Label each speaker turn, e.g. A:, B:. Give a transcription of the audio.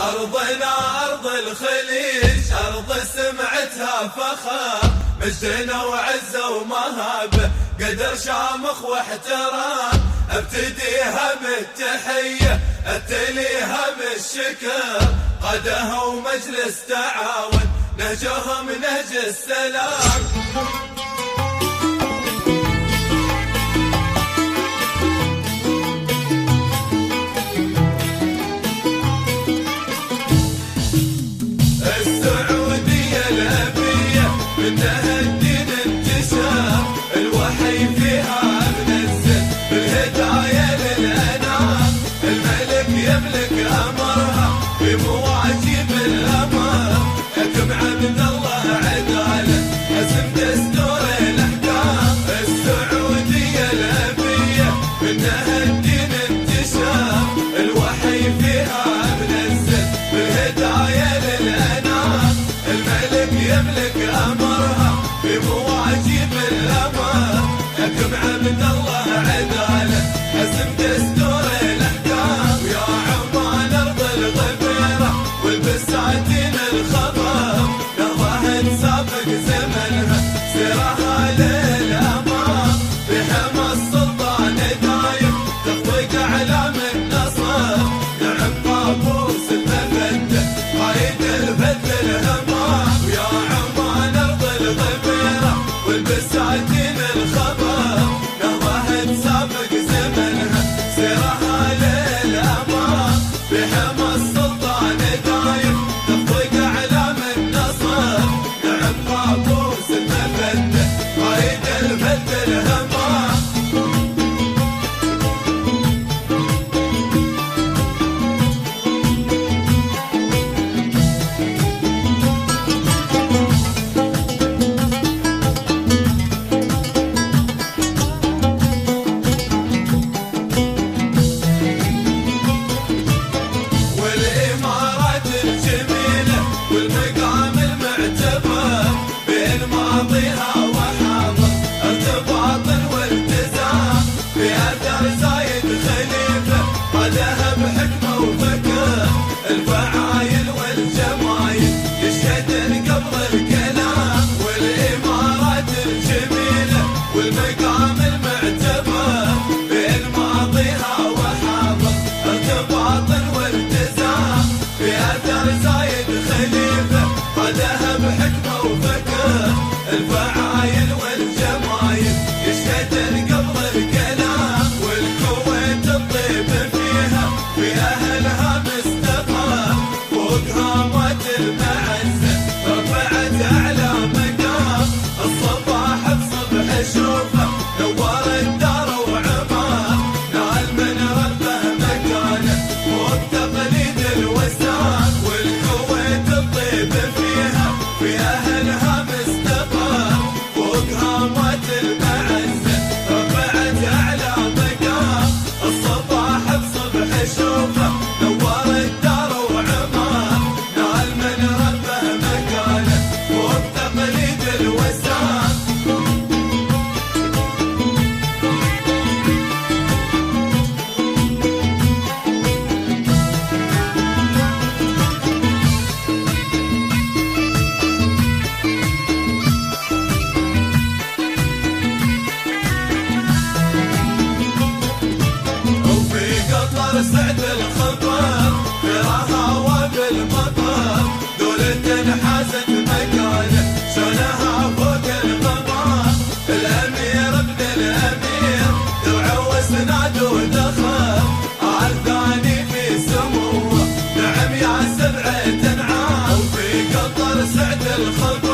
A: أرضنا أرض الخليج، أرض سمعتها فخر، مجدنا وعزة ومهابة، قدر شامخ واحترام. ابتديها بالتحية اتليها بالشكر، قادها ومجلس تعاون، نهجهم نهج السلام. السعودية الأبية منها الدين انتشر، الوحي فيها منزل بالهداية للأنام. الملك يملك أمرها بمواجب الأمر، حكم عبد الله عدالة حسم دستور الأحكام. السعودية الأبية منها الدين انتشر، الوحي فيها منزل بالهداية للأنام. الملك يملك أمرها بمواجب الأمر، حكم عبد الله عدالة حسم دستور الأحكام. ويا عمان أرض الغبيرة والبساتين الخضر، نهضها تسابق زمنها سيرها للأمام. بحمى السلطان دايم تخفق أعلام النصر، نعم طابوس المفدة قايد الفد الهمام. ويا عمان أرض الغبيرة والبساتين الخضر، نهضها تسابق زمنها سيرها للأمام. بحمى السلطان دايم تخفق أعلام النصر، نعم طابوس المفدة قايد الفد الهمام. والإمارات الجميلة والمقام المعتبر، بين ماضيها وحاضر ارتباط والتزام. بأثر زايد خليفة قادها بحكمة وفكر، الفعايل والجمايل يشهدن قبل الكلام. والإمارات الجميلة والمقام المعتبر، بين ماضيها وحاضر ارتباط والتزام. بأثر زايد خليفة قادها بحكمة وفكر، الفعايل والجمايل يشهدن قبل الكلام. والكويت الطيب فيها في أهلها مستقر، فوق هامات المعزة رفعت أعلى مقام. الصباح بصبح شوفه نور الدار وعمار، نال من ربه مكانه فوق تقليد الوسام. والكويت الطيب فيها في أهلها مستقر، فوق هامات المعزة رفعت أعلى مقام. الصباح بصبح شوفه نور الدار وعمار، نال من ربه مكانه فوق تقليد الوسام. وفي قطر سعد الخبر تراها وبالمطر، دولة حازت مكانه شلها فوق القمر. الأمير ابن الأمير درع وسناد ودخر، آل ثاني في سموه نعم يا سبعة أنعام. وفي قطر سعد الخبر